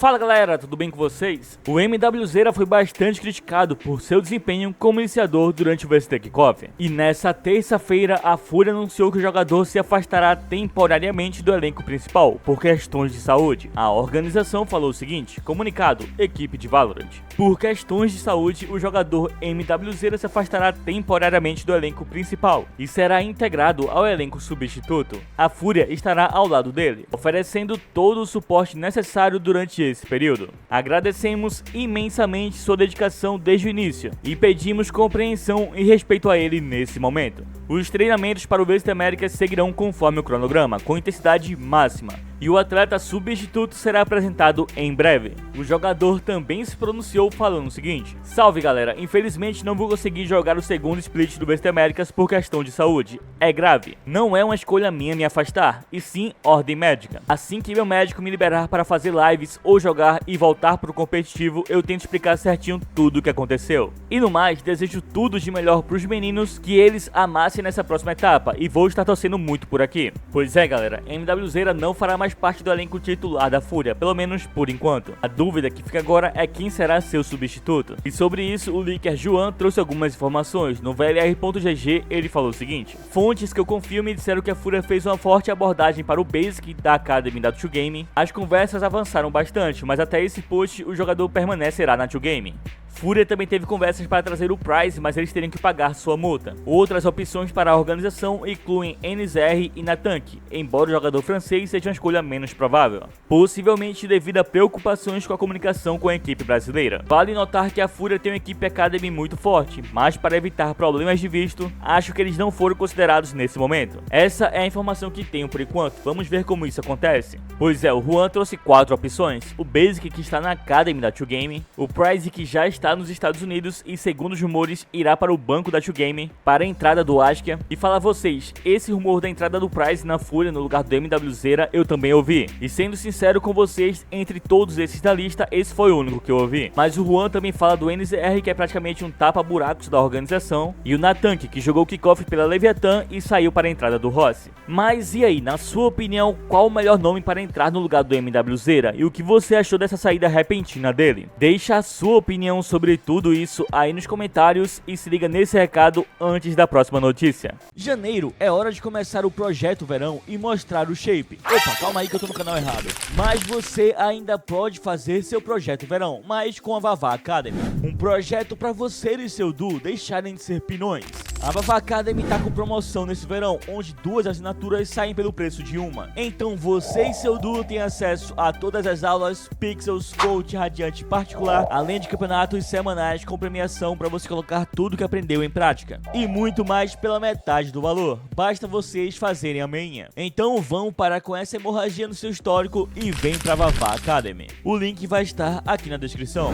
Fala galera, tudo bem com vocês? O MWZERA foi bastante criticado por seu desempenho como iniciador durante o VST Kickoff. E nessa terça-feira, a FURIA anunciou que o jogador se afastará temporariamente do elenco principal por questões de saúde. A organização falou o seguinte: comunicado, equipe de VALORANT. Por questões de saúde, o jogador MWZERA se afastará temporariamente do elenco principal e será integrado ao elenco substituto. A FURIA estará ao lado dele, oferecendo todo o suporte necessário durante esse período. Agradecemos imensamente sua dedicação desde o início e pedimos compreensão e respeito a ele nesse momento. Os treinamentos para o VST Américas seguirão conforme o cronograma, com intensidade máxima, e o atleta substituto será apresentado em breve. O jogador também se pronunciou falando o seguinte: salve galera, infelizmente não vou conseguir jogar o segundo split do VST Américas por questão de saúde. É grave, não é uma escolha minha me afastar, e sim ordem médica. Assim que meu médico me liberar para fazer lives ou jogar e voltar pro competitivo, eu tento explicar certinho tudo o que aconteceu. E no mais, desejo tudo de melhor pros meninos, que eles amassem nessa próxima etapa, e vou estar torcendo muito por aqui. Pois é galera, MWZERA não fará mais parte do elenco titular da FURIA, pelo menos por enquanto. A dúvida que fica agora é quem será seu substituto. E sobre isso, o leaker João trouxe algumas informações. No VLR.gg ele falou o seguinte: fontes que eu confio me disseram que a FURIA fez uma forte abordagem para o Basic da Academy da 2Game. As conversas avançaram bastante, mas até esse post o jogador permanecerá na 2Game. FURIA também teve conversas para trazer o Prize, mas eles teriam que pagar sua multa. Outras opções para a organização incluem NZR e Natank, embora o jogador francês seja uma escolha menos provável, possivelmente devido a preocupações com a comunicação com a equipe brasileira. Vale notar que a FURIA tem uma equipe Academy muito forte, mas para evitar problemas de visto, acho que eles não foram considerados nesse momento. Essa é a informação que tenho por enquanto, vamos ver como isso acontece. Pois é, o Juan trouxe 4 opções: o Basic, que está na Academy da 2Game, o Prize, que já está nos Estados Unidos e, segundo os rumores, irá para o banco da 2Game para a entrada do Askia. E falar a vocês, esse rumor da entrada do Prize na FURIA no lugar do MWZERA eu também ouvi. E sendo sincero com vocês, entre todos esses da lista, esse foi o único que eu ouvi. Mas o Juan também fala do NZR, que é praticamente um tapa-buracos da organização, e o Natank, que jogou o kickoff pela Leviathan e saiu para a entrada do Rossi. Mas e aí, na sua opinião, qual o melhor nome para entrar no lugar do MWZERA e o que você achou dessa saída repentina dele? Deixa a sua opinião sobre tudo isso aí nos comentários e se liga nesse recado antes da próxima notícia. Janeiro é hora de começar o projeto verão e mostrar o shape. Opa, calma aí que eu tô no canal errado. Mas você ainda pode fazer seu projeto verão, mas com a Vavá Academy. Um projeto para você e seu duo deixarem de ser pinões. A Vavá Academy tá com promoção nesse verão, onde 2 assinaturas saem pelo preço de uma. Então você e seu duo têm acesso a todas as aulas, pixels, coach radiante particular, além de campeonatos semanais com premiação para você colocar tudo que aprendeu em prática. E muito mais pela metade do valor. Basta vocês fazerem a manhã. Então vão parar com essa hemorragia no seu histórico e vem pra Vavá Academy. O link vai estar aqui na descrição.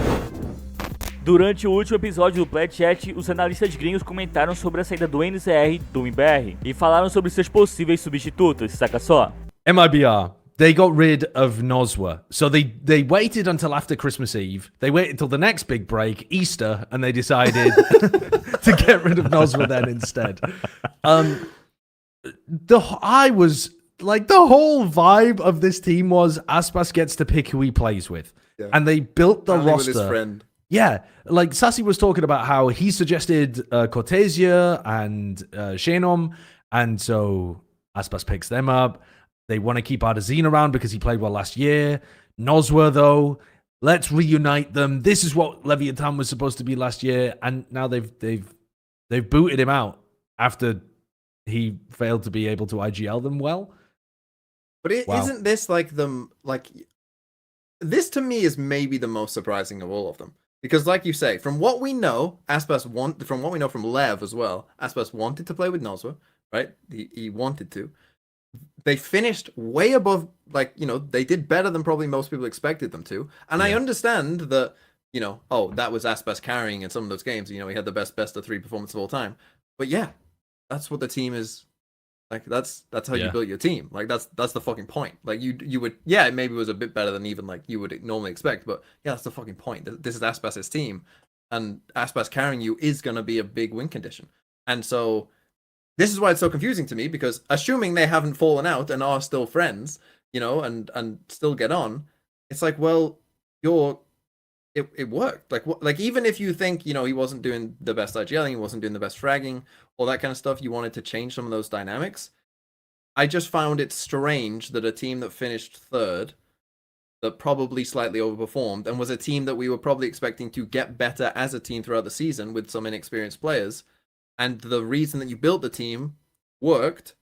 Durante o último episódio do Play Chat, os analistas gringos comentaram sobre a saída do NCR do Mibr e falaram sobre seus possíveis substitutos, saca só? MIBR, they got rid of Nosa. So they waited until after Christmas Eve. They waited until the next big break, Easter, and they decided to get rid of Nosa then instead. I was like, the whole vibe of this team was Aspas gets to pick who he plays with. Yeah. And they built the roster. With his friend. Yeah, like Sacy was talking about how he suggested Cortesia and Shenom, and so Aspas picks them up. They want to keep Ardazine around because he played well last year. Noswa, though, let's reunite them. This is what Leviathan was supposed to be last year, and now they've booted him out after he failed to be able to IGL them well. But isn't this this to me is maybe the most surprising of all of them. Because, like you say, from what we know, from what we know from Lev as well, Aspas wanted to play with Noswa, right? He wanted to. They finished way above, they did better than probably most people expected them to. And yeah. I understand that, that was Aspas carrying in some of those games. He had the best of 3 performance of all time. But yeah, that's what the team is. Like that's how you build your team. Like that's the fucking point. Like you would it maybe was a bit better than even like you would normally expect, but yeah, that's the fucking point. This is Aspas's team, and Aspas carrying you is gonna be a big win condition. And so this is why it's so confusing to me, because assuming they haven't fallen out and are still friends, and still get on, it's like, well, it worked. Like even if you think, you know, he wasn't doing the best IGLing, he wasn't doing the best fragging, all that kind of stuff, you wanted to change some of those dynamics. I just found it strange that a team that finished third, that probably slightly overperformed, and was a team that we were probably expecting to get better as a team throughout the season with some inexperienced players, and the reason that you built the team worked,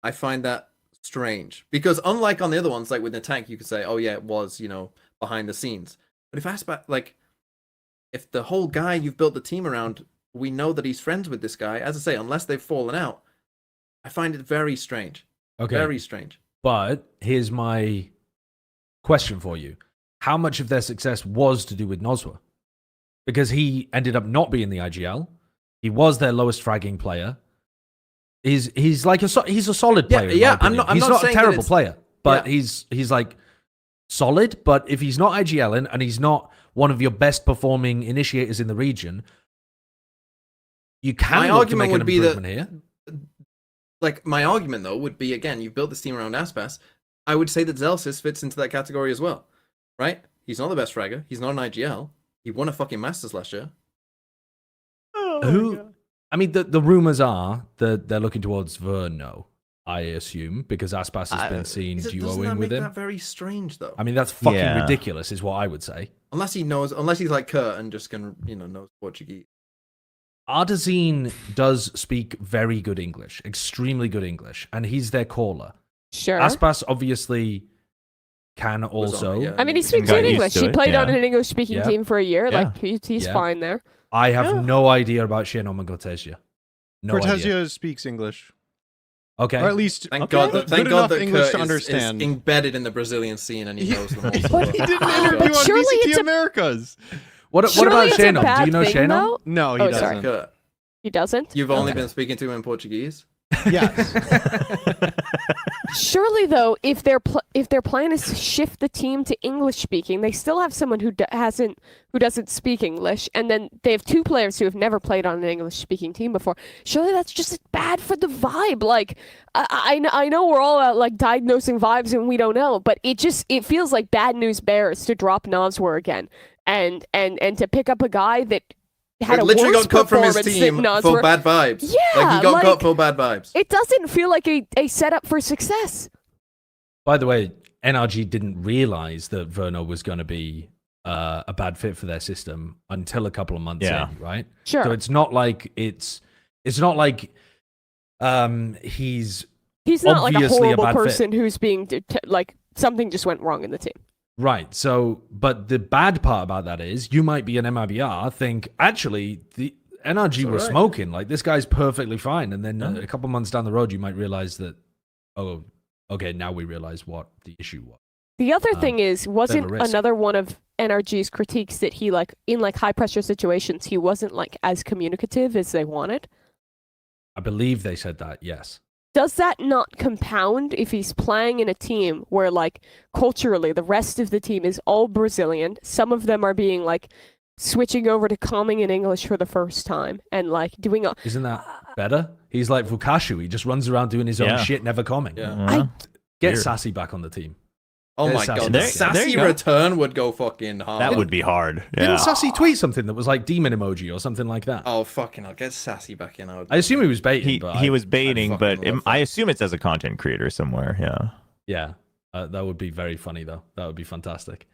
I find that strange. Because unlike on the other ones, like with the tank, you could say, oh yeah, it was, you know, behind the scenes. But if Aspas, like, if the whole guy you've built the team around, we know that he's friends with this guy, as I say, unless they've fallen out, I find it very strange. Okay. Very strange. But here's my question for you. How much of their success was to do with Nosa? Because he ended up not being the IGL. He was their lowest fragging player. He's like he's a solid player. Yeah, I'm not a terrible player, but he's like solid. But if he's not IGLing and he's not one of your best performing initiators in the region, you can. My argument would be that here. Like, my argument, though, would be, again, you've built this team around Aspas. I would say that Zelsys fits into that category as well, right? He's not the best fragger. He's not an IGL. He won a fucking Masters last year. I mean, the rumors are that they're looking towards Verno, I assume, because Aspas has been seen duoing with him. That very strange, though. I mean, that's fucking ridiculous, is what I would say. Unless he's like Kurt and just can, you know, knows Portuguese. Artazine does speak very good English, extremely good English, and he's their caller. Sure. Aspas obviously can also. I mean, he speaks good English. He played on an English-speaking team for a year. Like, he's fine there. I have no idea about Shenom and Cortesia. No Cortesia speaks English. Okay. Or at least thank God that English Kurt to understand. Is embedded in the Brazilian scene and he knows them all. But he didn't interview on VCT Americas. What about Shenom? Do you know Shenom? No, he doesn't. Kurt. He doesn't? You've only been speaking to him in Portuguese? Yes. Surely, though, if their plan is to shift the team to English speaking, they still have someone who doesn't speak English, and then they have two players who have never played on an English speaking team before. Surely that's just bad for the vibe. Like, I know we're all out like diagnosing vibes and we don't know, but it feels like bad news bears to drop Noswar again, and to pick up a guy that had a literally worse got cut from his team for bad vibes. Yeah, like he got cut for bad vibes. It doesn't feel like a setup for success. By the way, NRG didn't realize that Verno was going to be a bad fit for their system until a couple of months in, right? Sure. So it's not like he's not like like a horrible person who's being like something just went wrong in the team. Right. So, but the bad part about that is you might be an MIBR, think, actually, the NRG were smoking. Like, this guy's perfectly fine. And then a couple months down the road, you might realize that, oh, okay, now we realize what the issue was. The other thing is, wasn't another one of NRG's critiques that he, like, in, like, high-pressure situations, he wasn't, like, as communicative as they wanted? I believe they said that, yes. Does that not compound if he's playing in a team where, like, culturally the rest of the team is all Brazilian? Some of them are being, like, switching over to calming in English for the first time and, like, doing a... Isn't that better? He's like Vukashu. He just runs around doing his own shit, never calming. Yeah. Get Sacy back on the team. Oh my God, the Sacy return would go fucking hard. That would be hard. Yeah. Didn't Sacy tweet something that was like demon emoji or something like that? Oh, fucking I'll get Sacy back in. I assume he was baiting. He was baiting, but I assume it's as a content creator somewhere, yeah. Yeah, that would be very funny, though. That would be fantastic.